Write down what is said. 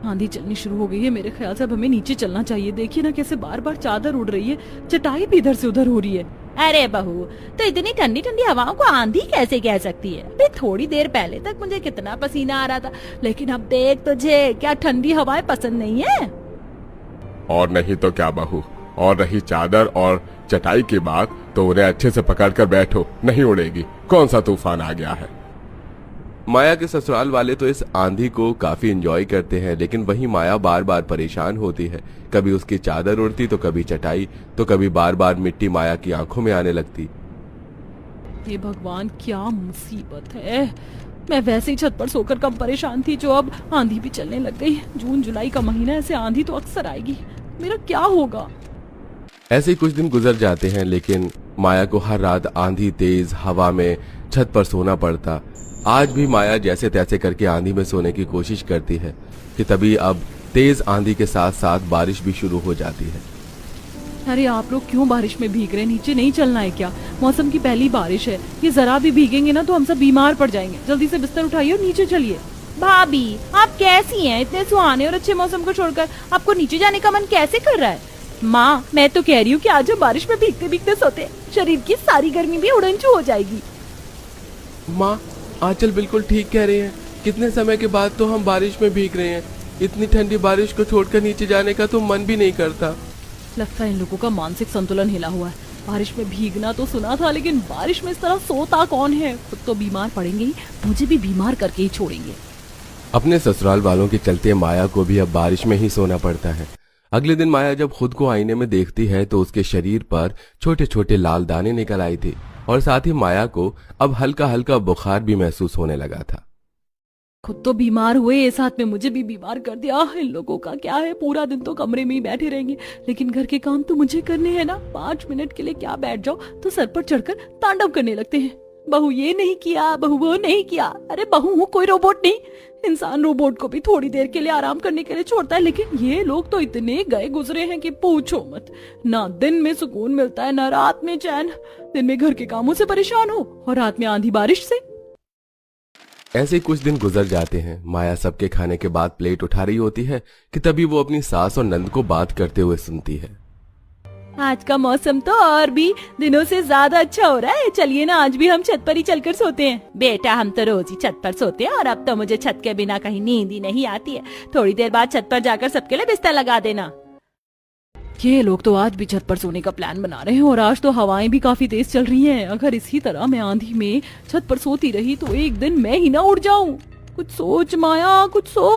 आंधी चलनी शुरू हो गई है, मेरे ख्याल से अब हमें नीचे चलना चाहिए। देखिए ना कैसे बार बार चादर उड़ रही है, चटाई भी इधर से उधर हो रही है। अरे बहू, तो इतनी ठंडी ठंडी हवाओं को आंधी कैसे कह सकती है? अभी थोड़ी देर पहले तक मुझे कितना पसीना आ रहा था, लेकिन अब देख तुझे, क्या ठंडी हवाएं पसंद नहीं है? और नहीं तो क्या बहू, और रही चादर और चटाई की बात तो उन्हें अच्छे से पकड़कर बैठो, नहीं उड़ेगी। कौन सा तूफान आ गया है। माया के ससुराल वाले तो इस आंधी को काफी एंजॉय करते हैं, लेकिन वहीं माया बार बार परेशान होती है। कभी उसकी चादर उड़ती तो कभी चटाई, तो कभी बार बार मिट्टी माया की आंखों में आने लगती। हे भगवान, क्या मुसीबत है। मैं वैसे ही छत पर सोकर कम परेशान थी, जो अब आंधी भी चलने लग गई। जून जुलाई का महीना, ऐसे आंधी तो अक्सर आएगी। मेरा क्या होगा। ऐसे ही कुछ दिन गुजर जाते हैं, लेकिन माया को हर रात आंधी तेज हवा में छत पर सोना पड़ता। आज भी माया जैसे तैसे करके आंधी में सोने की कोशिश करती है कि तभी अब तेज आंधी के साथ साथ बारिश भी शुरू हो जाती है। अरे आप लोग क्यों बारिश में भीग रहे हैं? नीचे नहीं चलना है क्या? मौसम की पहली बारिश है, ये जरा भी भीगेंगे ना तो हम सब बीमार पड़ जाएंगे। जल्दी से बिस्तर उठाइए और नीचे चलिए। भाभी, आप कैसी हैं? इतने सुहाने और अच्छे मौसम को छोड़कर आपको नीचे जाने का मन कैसे कर रहा है? माँ, मैं तो कह रही हूँ कि आज हम बारिश में भीगते भीगते सोते, शरीर की सारी गर्मी भी उड़नछू हो जाएगी। माँ, आंचल बिल्कुल ठीक कह रही है। कितने समय के बाद तो हम बारिश में भीग रहे हैं। इतनी ठंडी बारिश को छोड़कर नीचे जाने का तो मन भी नहीं करता। लगता है इन लोगों का मानसिक संतुलन हिला हुआ है। बारिश में भीगना तो सुना था, लेकिन बारिश में इस तरह सोता कौन है? खुद तो बीमार पड़ेंगे ही, मुझे भी बीमार करके ही छोड़ेंगे। अपने ससुराल वालों के चलते माया को भी अब बारिश में ही सोना पड़ता है। अगले दिन माया जब खुद को आईने में देखती है तो उसके शरीर पर छोटे छोटे लाल दाने निकल आई थी, और साथ ही माया को अब हल्का हल्का बुखार भी महसूस होने लगा था। खुद तो बीमार हुए, साथ में मुझे भी बीमार कर दिया। इन लोगों का क्या है, पूरा दिन तो कमरे में ही बैठे रहेंगे, लेकिन घर के काम तो मुझे करने हैं ना। 5 मिनट के लिए क्या बैठ जाओ तो सर पर चढ़कर तांडव करने लगते हैं। बहू ये नहीं किया, बहू वो नहीं किया। अरे बहू हूँ, कोई रोबोट नहीं। इंसान रोबोट को भी थोड़ी देर के लिए आराम करने के लिए छोड़ता है, लेकिन ये लोग तो इतने गए गुजरे हैं कि पूछो मत। ना दिन में सुकून मिलता है, ना रात में चैन। दिन में घर के कामों से परेशान हो और रात में आंधी बारिश से। ऐसे ही कुछ दिन गुजर जाते हैं। माया सबके खाने के बाद प्लेट उठा रही होती है कि तभी वो अपनी सास और नंद को बात करते हुए सुनती है। आज का मौसम तो और भी दिनों से ज्यादा अच्छा हो रहा है। चलिए ना, आज भी हम छत पर ही चलकर सोते हैं। बेटा, हम तो रोज ही छत पर सोते हैं, और अब तो मुझे छत के बिना कहीं नींद ही नहीं आती है। थोड़ी देर बाद छत पर जाकर सबके लिए बिस्तर लगा देना। ये लोग तो आज भी छत पर सोने का प्लान बना रहे हैं, और आज तो हवाएं भी काफी तेज चल रही हैं। अगर इसी तरह मैं आंधी में छत पर सोती रही तो एक दिन मैं ही ना उड़ जाऊं। कुछ सोच माया, कुछ सोच।